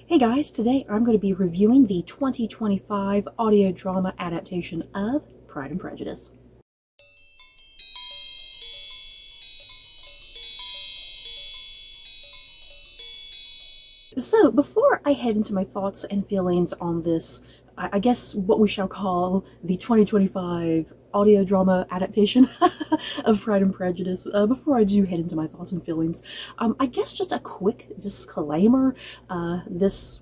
Hey guys, today I'm going to be reviewing the 2025 audio drama adaptation of Pride and Prejudice. So, before I head into my thoughts and feelings on this, I guess what we shall call the 2025 audio drama adaptation of Pride and Prejudice, before I do head into my thoughts and feelings, I guess just a quick disclaimer. This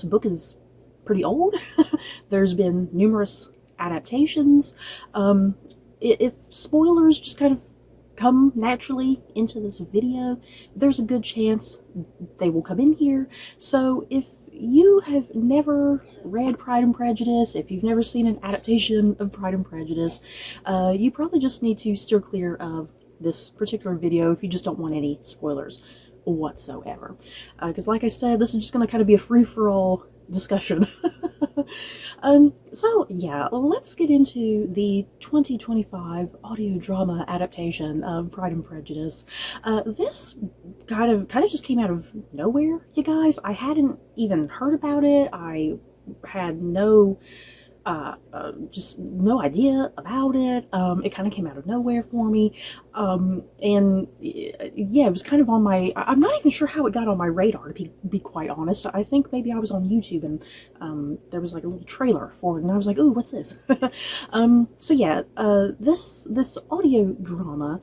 book is pretty old. There's been numerous adaptations. If spoilers just kind of come naturally into this video, there's a good chance they will come in here. So if you have never read Pride and Prejudice, if you've never seen an adaptation of Pride and Prejudice, you probably just need to steer clear of this particular video if you just don't want any spoilers whatsoever. Because like I said, this is just going to kind of be a free-for-all discussion. So yeah, let's get into the 2025 audio drama adaptation of Pride and Prejudice. This kind of just came out of nowhere, you guys. I hadn't even heard about it. I had just no idea about it. It kind of came out of nowhere for me. And yeah, it was kind of on my, I'm not even sure how it got on my radar, to be quite honest. I think maybe I was on YouTube and there was like a little trailer for it and I was like, ooh, what's this? So yeah, this audio drama,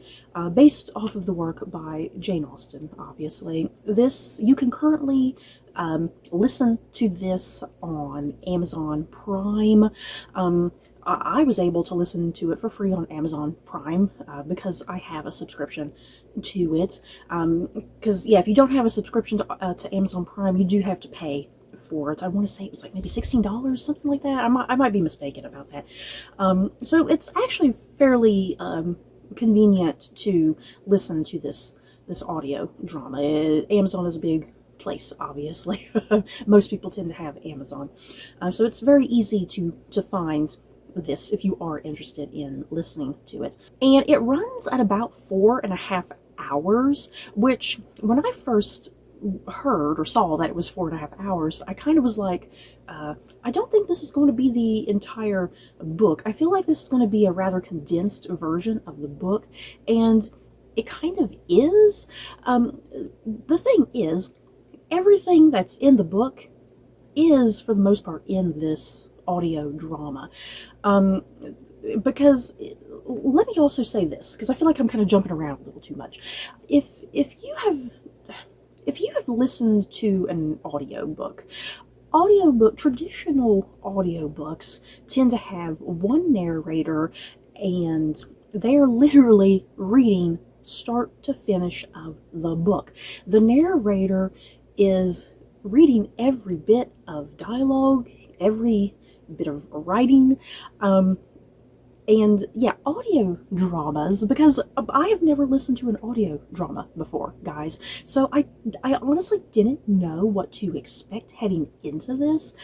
based off of the work by Jane Austen, obviously. You can currently listen to this on Amazon Prime. I was able to listen to it for free on Amazon Prime because I have a subscription to it. Because yeah, if you don't have a subscription to Amazon Prime, you do have to pay for it. I want to say it was like maybe $16, something like that. I might be mistaken about that. So it's actually fairly convenient to listen to this audio drama. Amazon is a big place, obviously. Most people tend to have Amazon, so it's very easy to find this if you are interested in listening to it. And it runs at about 4.5 hours, which when I first heard or saw that it was 4.5 hours, I kind of was like, I don't think this is going to be the entire book. I feel like this is going to be a rather condensed version of the book, and it kind of is. The thing is, everything that's in the book is, for the most part, in this audio drama. Because, let me also say this, because I feel like I'm kind of jumping around a little too much. If you have listened to an audiobook, traditional audiobooks tend to have one narrator, and they're literally reading start to finish of the book. The narrator is reading every bit of dialogue, every bit of writing, and yeah, audio dramas, because I have never listened to an audio drama before, guys, so I honestly didn't know what to expect heading into this,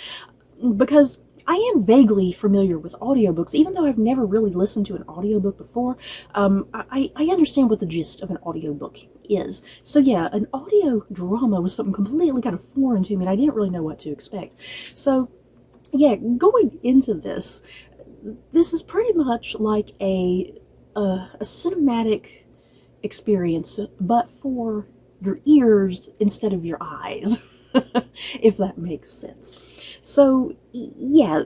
because I am vaguely familiar with audiobooks, even though I've never really listened to an audiobook before. I understand what the gist of an audiobook is. So yeah, an audio drama was something completely kind of foreign to me, and I didn't really know what to expect. So yeah, going into this is pretty much like a cinematic experience, but for your ears instead of your eyes, if that makes sense. So yeah,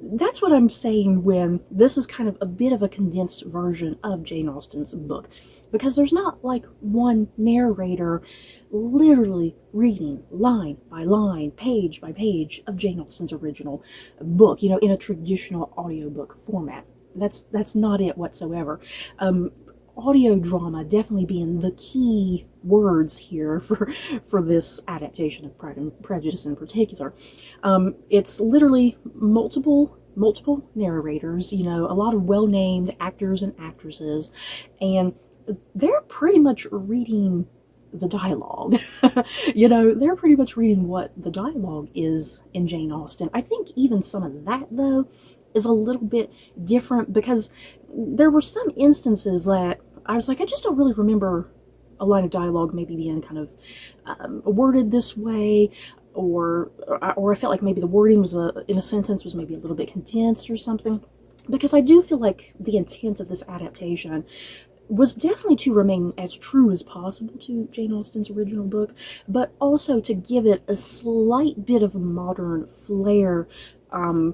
that's what I'm saying when this is kind of a bit of a condensed version of Jane Austen's book, because there's not like one narrator literally reading line by line, page by page of Jane Austen's original book, you know, in a traditional audiobook format. That's not it whatsoever. Audio drama definitely being the key words here for this adaptation of Pride and Prejudice in particular. It's literally multiple narrators, you know, a lot of well-named actors and actresses, and they're pretty much reading the dialogue. You know, they're pretty much reading what the dialogue is in Jane Austen. I think even some of that, though, is a little bit different, because there were some instances that I was like, I just don't really remember a line of dialogue maybe being kind of worded this way. or I felt like maybe the wording was in a sentence was maybe a little bit condensed or something. Because I do feel like the intent of this adaptation was definitely to remain as true as possible to Jane Austen's original book, but also to give it a slight bit of a modern flair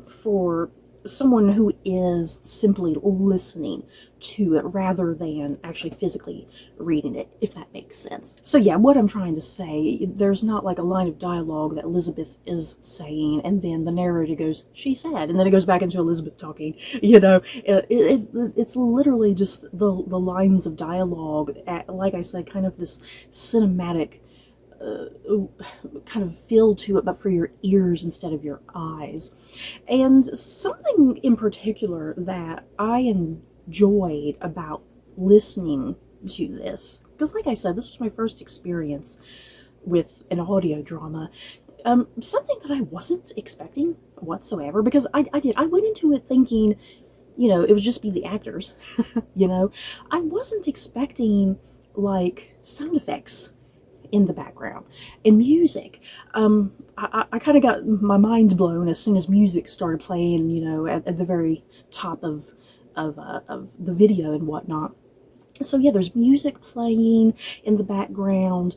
for someone who is simply listening to it rather than actually physically reading it, if that makes sense. So yeah, what I'm trying to say, there's not like a line of dialogue that Elizabeth is saying and then the narrator goes, she said, and then it goes back into Elizabeth talking, it's literally just the lines of dialogue, like I said, kind of this cinematic kind of feel to it, but for your ears instead of your eyes. And something in particular that I enjoyed about listening to this, because like I said, this was my first experience with an audio drama, something that I wasn't expecting whatsoever, because I went into it thinking, it would just be the actors, I wasn't expecting like sound effects in the background and music. I kind of got my mind blown as soon as music started playing, at the very top of the video and whatnot. So yeah, there's music playing in the background.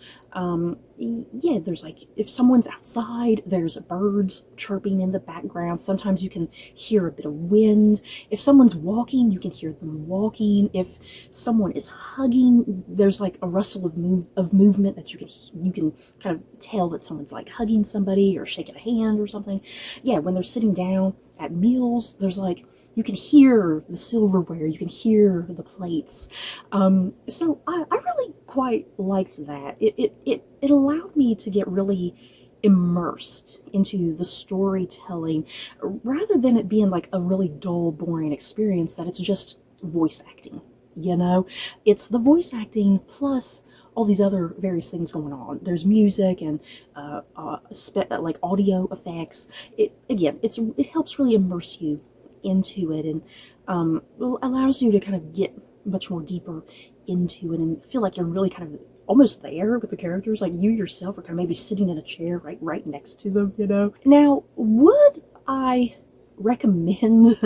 Yeah, there's like, if someone's outside, there's birds chirping in the background. Sometimes you can hear a bit of wind. If someone's walking, you can hear them walking. If someone is hugging, there's like a rustle of movement that you can kind of tell that someone's like hugging somebody or shaking a hand or something. Yeah, when they're sitting down at meals, there's like, you can hear the silverware, you can hear the plates. So I really quite liked that. It allowed me to get really immersed into the storytelling rather than it being like a really dull, boring experience that it's just voice acting. It's the voice acting plus all these other various things going on. There's music and like audio effects. It helps really immerse you into it, and allows you to kind of get much more deeper into it and feel like you're really kind of almost there with the characters, like you yourself are kind of maybe sitting in a chair right next to them. Now, would I recommend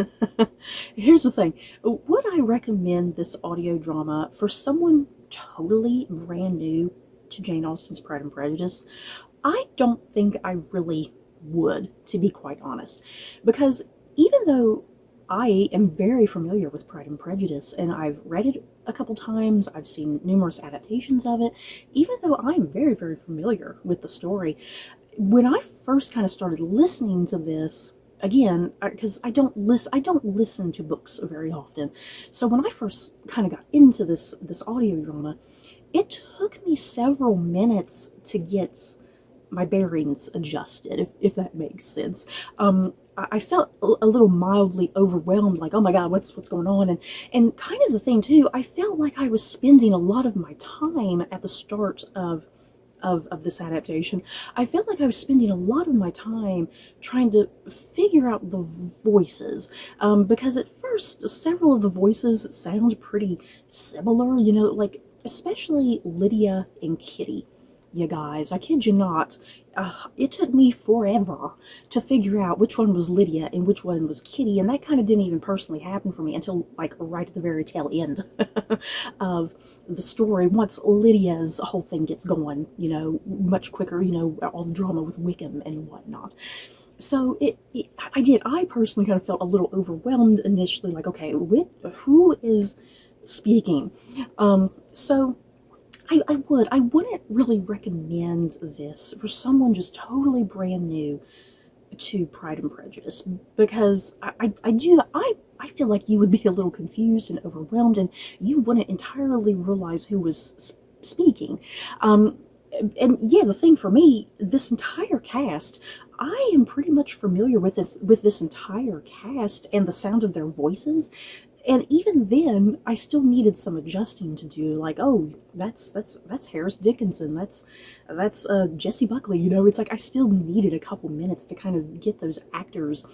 here's the thing, would I recommend this audio drama for someone totally brand new to Jane Austen's Pride and Prejudice? I don't think I really would, to be quite honest, because even though I am very familiar with Pride and Prejudice, and I've read it a couple times, I've seen numerous adaptations of it, even though I'm very, very familiar with the story, when I first kind of started listening to this, again, because I don't listen to books very often, so when I first kind of got into this audio drama, it took me several minutes to get my bearings adjusted, if that makes sense. I felt a little mildly overwhelmed, like, oh my god, what's going on? And kind of the thing too, I felt like I was spending a lot of my time at the start of this adaptation. I felt like I was spending a lot of my time trying to figure out the voices, because at first several of the voices sound pretty similar, like especially Lydia and Kitty. You guys, I kid you not, it took me forever to figure out which one was Lydia and which one was Kitty, and that kind of didn't even personally happen for me until like right at the very tail end of the story, once Lydia's whole thing gets going, much quicker, all the drama with Wickham and whatnot. So I personally kind of felt a little overwhelmed initially, like, okay, who is speaking? So I wouldn't really recommend this for someone just totally brand new to Pride and Prejudice, because I feel like you would be a little confused and overwhelmed, and you wouldn't entirely realize who was speaking. And yeah, the thing for me, this entire cast, I am pretty much familiar with this entire cast and the sound of their voices. And even then, I still needed some adjusting to do. Like, oh, that's Harris Dickinson. That's Jessie Buckley. It's like I still needed a couple minutes to kind of get those actors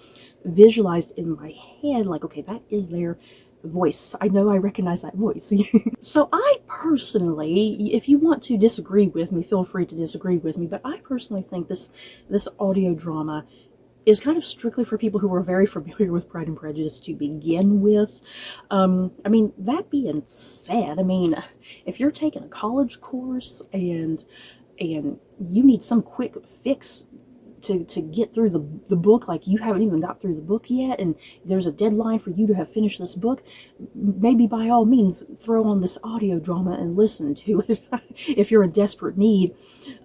visualized in my head. Like, okay, that is their voice. I know I recognize that voice. So I personally, if you want to disagree with me, feel free to disagree with me, but I personally think this audio drama is kind of strictly for people who are very familiar with Pride and Prejudice to begin with. I mean, that being said, I mean, if you're taking a college course and you need some quick fix to get through the book, like you haven't even got through the book yet, and there's a deadline for you to have finished this book, maybe by all means throw on this audio drama and listen to it if you're in desperate need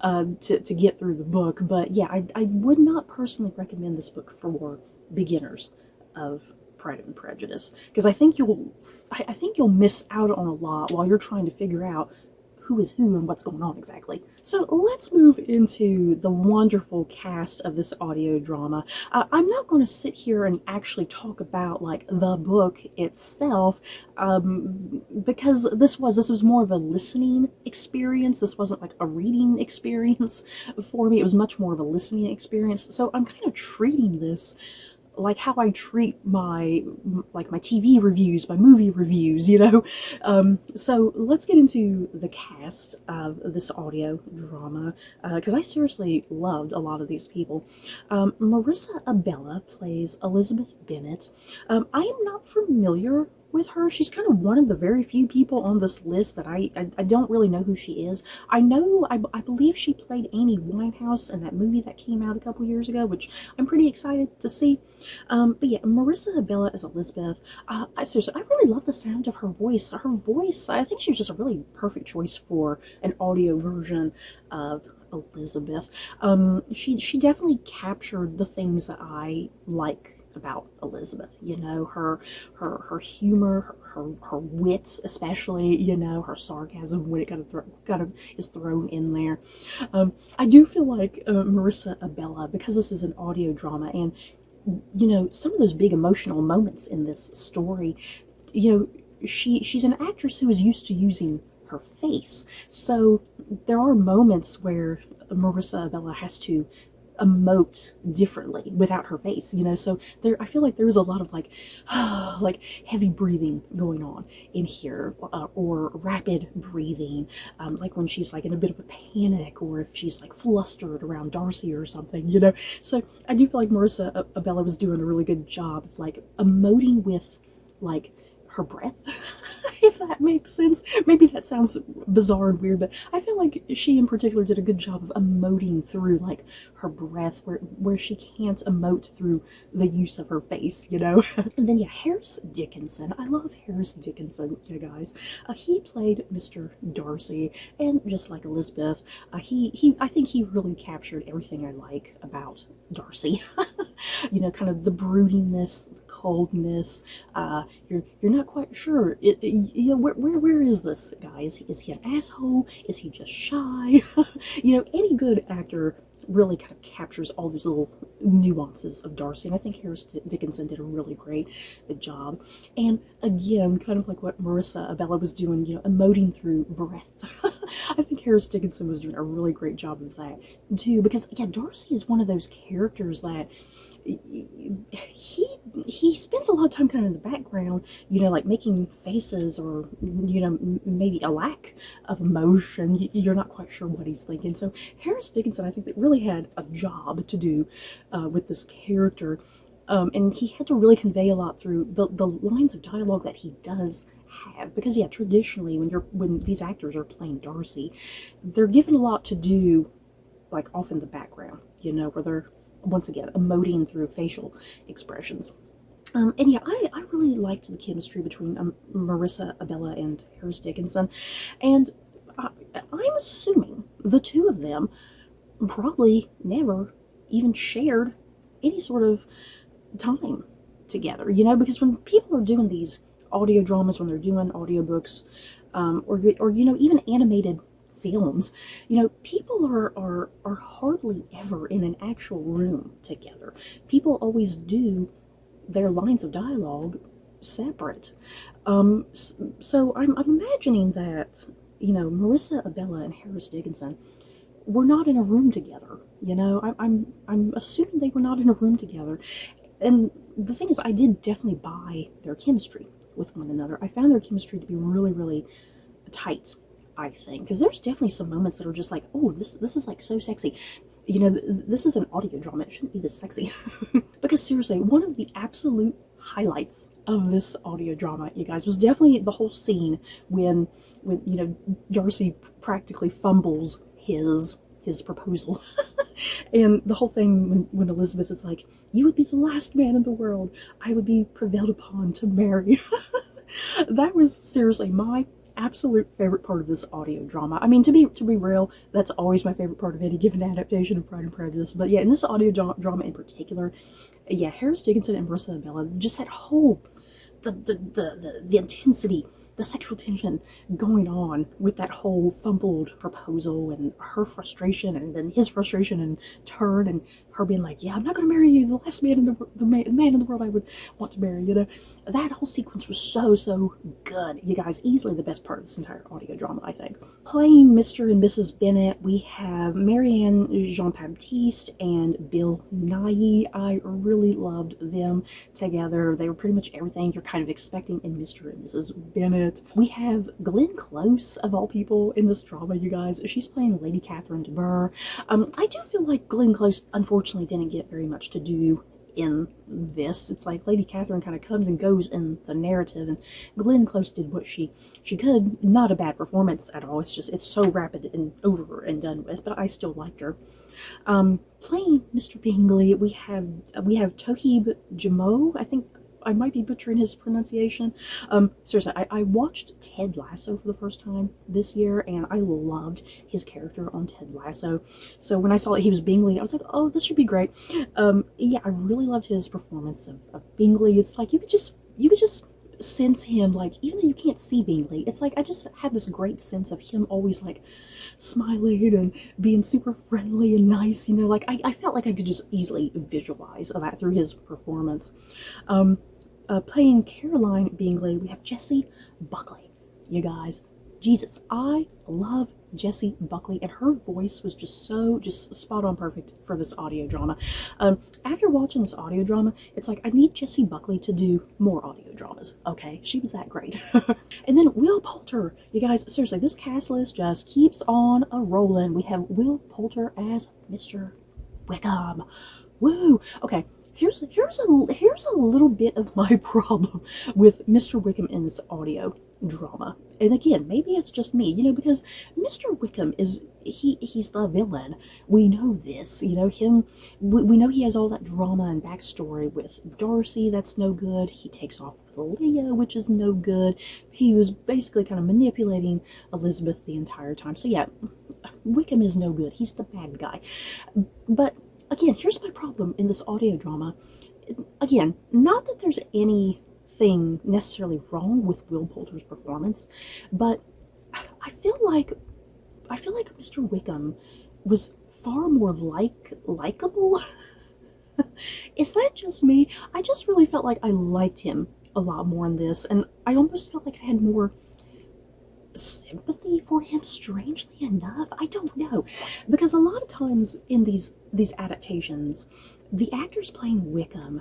to get through the book. But yeah, I would not personally recommend this book for beginners of Pride and Prejudice, because I think you'll miss out on a lot while you're trying to figure out who is who and what's going on exactly. So let's move into the wonderful cast of this audio drama. I'm not going to sit here and actually talk about like the book itself, because this was more of a listening experience. This wasn't like a reading experience for me. It was much more of a listening experience. So I'm kind of treating this like how I treat my TV reviews, my movie reviews, you know. So let's get into the cast of this audio drama, because I seriously loved a lot of these people. Marissa Abella plays Elizabeth Bennet. I am not familiar with her. She's kind of one of the very few people on this list that I don't really know who she is. I believe she played Amy Winehouse in that movie that came out a couple years ago, which I'm pretty excited to see. But yeah, Marissa Abella as Elizabeth. Seriously, I really love the sound of her voice. Her voice, I think she's just a really perfect choice for an audio version of Elizabeth. She definitely captured the things that I like about Elizabeth, you know, her humor, her wit, especially, you know, her sarcasm when it kind of is thrown in there. I do feel like Marissa Abella, because this is an audio drama, and you know, some of those big emotional moments in this story, you know, she's an actress who is used to using her face, so there are moments where Marissa Abella has to emote differently without her face, you know. So I feel like there was a lot of like like heavy breathing going on in here, or rapid breathing, like when she's like in a bit of a panic, or if she's like flustered around Darcy or something, you know. So I do feel like Marissa Abella was doing a really good job of like emoting with like her breath, if that makes sense. Maybe that sounds bizarre and weird, but I feel like she in particular did a good job of emoting through like her breath, where she can't emote through the use of her face, you know. And then yeah, Harris Dickinson. I love Harris Dickinson, you guys. He played Mr. Darcy, and just like Elizabeth, I think he really captured everything I like about Darcy. You know, kind of the broodiness, the coldness. You're not quite sure. You know, where is this guy? Is he an asshole? Is he just shy? You know, any good actor really kind of captures all these little nuances of Darcy, and I think Harris Dickinson did a really great job. And again, kind of like what Marissa Abella was doing, you know, emoting through breath. I think Harris Dickinson was doing a really great job of that too, because yeah, Darcy is one of those characters that he spends a lot of time kind of in the background, you know, like making faces, or you know, maybe a lack of emotion. You're not quite sure what he's thinking. So Harris Dickinson, I think, that really had a job to do with this character, and he had to really convey a lot through the lines of dialogue that he does have, because yeah, traditionally when these actors are playing Darcy, they're given a lot to do like off in the background, you know, where they're once again emoting through facial expressions. And yeah, I really liked the chemistry between Marissa Abella and Harris Dickinson, and I'm assuming the two of them probably never even shared any sort of time together, you know, because when people are doing these audio dramas, when they're doing audiobooks, or you know, even animated films, you know, people are hardly ever in an actual room together. People always do their lines of dialogue separate. So I'm imagining that, you know, Marissa Abella and Harris Dickinson were not in a room together. You know, I'm assuming they were not in a room together. And the thing is, I did definitely buy their chemistry with one another. I found their chemistry to be really, really tight, I think, because there's definitely some moments that are just like, oh, this is like so sexy. You know, this is an audio drama. It shouldn't be this sexy. Because seriously, one of the absolute highlights of this audio drama, you guys, was definitely the whole scene when you know, Darcy practically fumbles his proposal. And the whole thing when Elizabeth is like, you would be the last man in the world I would be prevailed upon to marry. That was seriously my absolute favorite part of this audio drama. I mean, to be real, that's always my favorite part of any given adaptation of Pride and Prejudice. But yeah, in this audio drama in particular, yeah, Harris Dickinson and Marissa Abella, just that whole the intensity, the sexual tension going on with that whole fumbled proposal and her frustration and then his frustration in turn, and her being like, yeah, I'm not going to marry you, the last man in the man in the world I would want to marry, you know. That whole sequence was so good, you guys. Easily the best part of this entire audio drama, I think. Playing Mr. and Mrs. Bennet, we have Marianne Jean-Baptiste and Bill Nighy. I really loved them together. They were pretty much everything you're kind of expecting in Mr. and Mrs. Bennet. We have Glenn Close, of all people, in this drama, you guys. She's playing Lady Catherine de Bourgh. I do feel like Glenn Close, unfortunately, didn't get very much to do in this. It's like Lady Catherine kind of comes and goes in the narrative, and Glenn Close did what she could. Not a bad performance at all. It's just, it's so rapid and over and done with, but I still liked her. Playing Mr. Bingley, we have Toheeb Jamo. I think I might be butchering his pronunciation. Seriously, I watched Ted Lasso for the first time this year, and I loved his character on Ted Lasso. So when I saw that he was Bingley, I was like, oh, this should be great. Yeah, I really loved his performance of Bingley. It's like you could just sense him, like, even though you can't see Bingley, it's like I just had this great sense of him always like smiling and being super friendly and nice, you know. Like I felt like I could just easily visualize that through his performance. Playing Caroline Bingley, we have Jessie Buckley. You guys, Jesus, I love Jessie Buckley, and her voice was just spot on perfect for this audio drama. After watching this audio drama, it's like I need Jessie Buckley to do more audio dramas, okay? She was that great. And then Will Poulter, you guys, seriously, this cast list just keeps on a-rolling. We have Will Poulter as Mr. Wickham. Woo! Okay. Here's a little bit of my problem with Mr. Wickham in this audio drama. And again, maybe it's just me, you know, because Mr. Wickham he's the villain. We know this, you know, we know he has all that drama and backstory with Darcy. That's no good. He takes off with Leah, which is no good. He was basically kind of manipulating Elizabeth the entire time. So yeah, Wickham is no good. He's the bad guy. But again, here's my problem in this audio drama. Again, not that there's anything necessarily wrong with Will Poulter's performance, but I feel like Mr. Wickham was far more likable. Is that just me? I just really felt like I liked him a lot more in this, and I almost felt like I had more sympathy for him, strangely enough. I don't know, because a lot of times in these adaptations, the actors playing Wickham,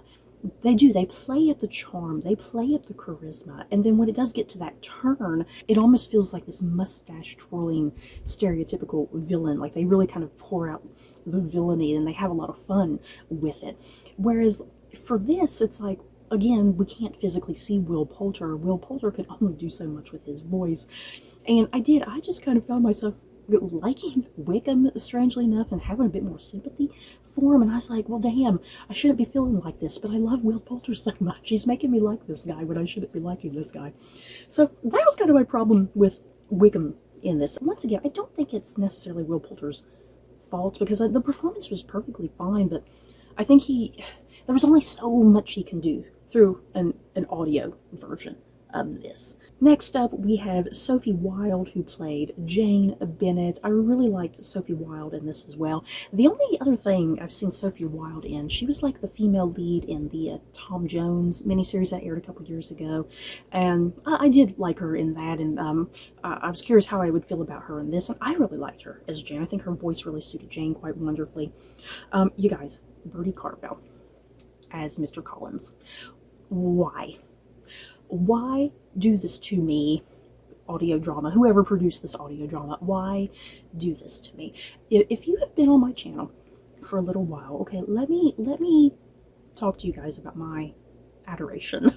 they play up the charm, they play up the charisma, and then when it does get to that turn, it almost feels like this mustache twirling stereotypical villain. Like they really kind of pour out the villainy and they have a lot of fun with it. Whereas for this, it's like, again, we can't physically see Will Poulter. Will Poulter can only do so much with his voice. And I just kind of found myself liking Wickham, strangely enough, and having a bit more sympathy for him. And I was like, well, damn, I shouldn't be feeling like this, but I love Will Poulter so much. He's making me like this guy when I shouldn't be liking this guy. So that was kind of my problem with Wickham in this. Once again, I don't think it's necessarily Will Poulter's fault, because the performance was perfectly fine, but I think there was only so much he can do through an audio version of this. Next up, we have Sophie Wilde, who played Jane Bennet. I really liked Sophie Wilde in this as well. The only other thing I've seen Sophie Wilde in, she was like the female lead in the Tom Jones miniseries that aired a couple years ago, and I did like her in that, and I was curious how I would feel about her in this, and I really liked her as Jane. I think her voice really suited Jane quite wonderfully. You guys, Bertie Carvel as Mr. Collins. Why? Why do this to me? Audio drama, whoever produced this audio drama, why do this to me? If you have been on my channel for a little while, okay, let me talk to you guys about my adoration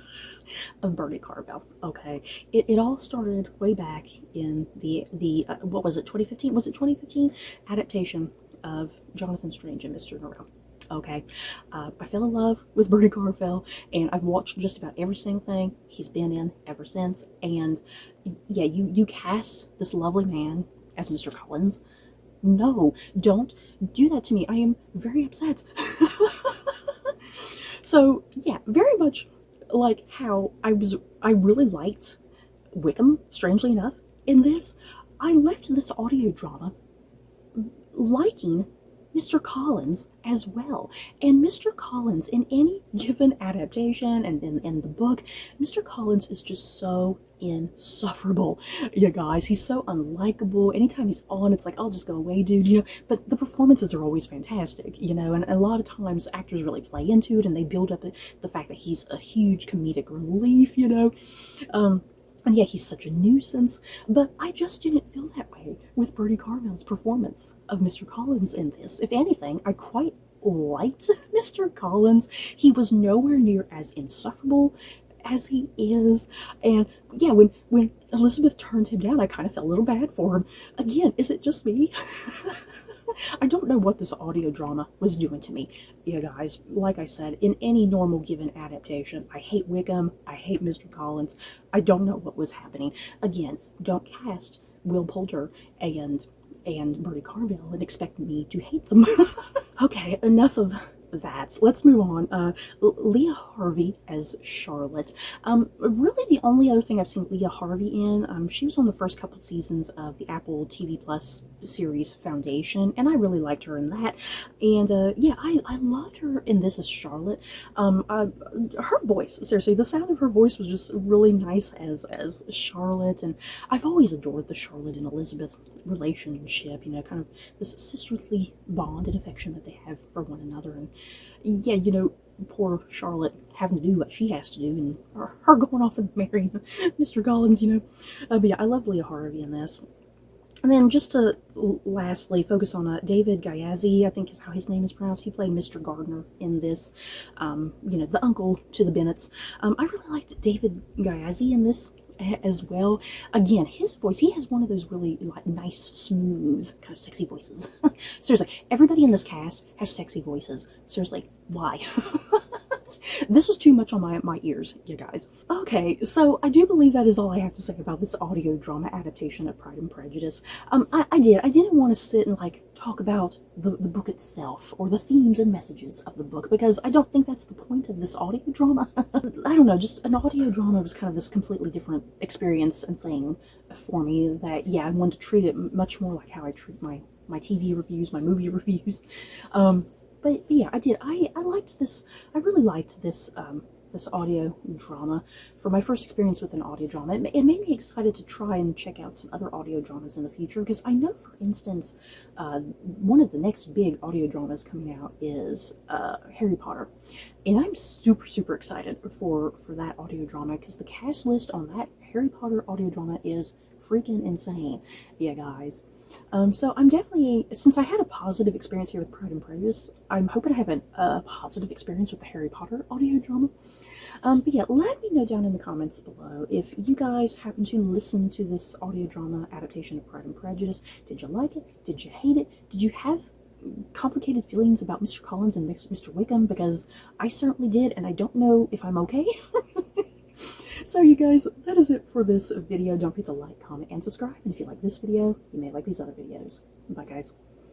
of Bertie Carvel. Okay, it all started way back in the what was it, 2015? Was it 2015 adaptation of Jonathan Strange and Mr. Norrell? Okay, I fell in love with Bertie Carvel, and I've watched just about every single thing he's been in ever since. And yeah, you cast this lovely man as Mr. Collins. No, don't do that to me. I am very upset. So yeah, very much like how I really liked Wickham, strangely enough, in this. I left this audio drama liking Mr. Collins as well. And Mr. Collins, in any given adaptation and in the book, Mr. Collins is just so insufferable, you guys. He's so unlikable. Anytime he's on, it's like, I'll just go away, dude, you know. But the performances are always fantastic, you know, and a lot of times actors really play into it, and they build up the fact that he's a huge comedic relief, you know. And yeah, he's such a nuisance, but I just didn't feel that way with Bertie Carvel's performance of Mr. Collins in this. If anything, I quite liked Mr. Collins. He was nowhere near as insufferable as he is. And yeah, when Elizabeth turned him down, I kind of felt a little bad for him. Again, is it just me? I don't know what this audio drama was doing to me, you guys. Like I said, in any normal given adaptation, I hate Wickham, I hate Mr. Collins. I don't know what was happening. Again, don't cast Will Poulter and Bertie Carvel and expect me to hate them. Okay, enough of that. Let's move on. Leah Harvey as Charlotte. Really the only other thing I've seen Leah Harvey in, she was on the first couple seasons of the Apple TV Plus series Foundation, and I really liked her in that. And yeah, I loved her in this as Charlotte. Her voice, seriously, the sound of her voice was just really nice as Charlotte, and I've always adored the Charlotte and Elizabeth relationship, you know, kind of this sisterly bond and affection that they have for one another. And yeah, you know, poor Charlotte having to do what she has to do, and her going off and marrying Mr. Collins, you know. But yeah, I love Leah Harvey in this. And then just to lastly focus on David Gaiazzi, I think is how his name is pronounced. He played Mr. Gardner in this, you know, the uncle to the Bennets. I really liked David Gaiazzi in this as well. Again, his voice, he has one of those really like nice, smooth, kind of sexy voices. Seriously, everybody in this cast has sexy voices. Seriously, why? This was too much on my ears, you guys. Okay, so I do believe that is all I have to say about this audio drama adaptation of Pride and Prejudice. I didn't want to sit and like talk about the book itself or the themes and messages of the book, because I don't think that's the point of this audio drama. I don't know, just an audio drama was kind of this completely different experience and thing for me that, yeah, I wanted to treat it much more like how I treat my TV reviews, my movie reviews. But yeah, I did. I liked this. I really liked this this audio drama. For my first experience with an audio drama, it made me excited to try and check out some other audio dramas in the future, because I know, for instance, one of the next big audio dramas coming out is Harry Potter, and I'm super excited for that audio drama, because the cast list on that Harry Potter audio drama is freaking insane, yeah, guys. So I'm definitely, since I had a positive experience here with Pride and Prejudice, I'm hoping to have a positive experience with the Harry Potter audio drama. But yeah, let me know down in the comments below if you guys happen to listen to this audio drama adaptation of Pride and Prejudice. Did you like it? Did you hate it? Did you have complicated feelings about Mr. Collins and Mr. Wickham? Because I certainly did, and I don't know if I'm okay. So you guys, that is it for this video. Don't forget to like, comment, and subscribe. And if you like this video, you may like these other videos. Bye, guys.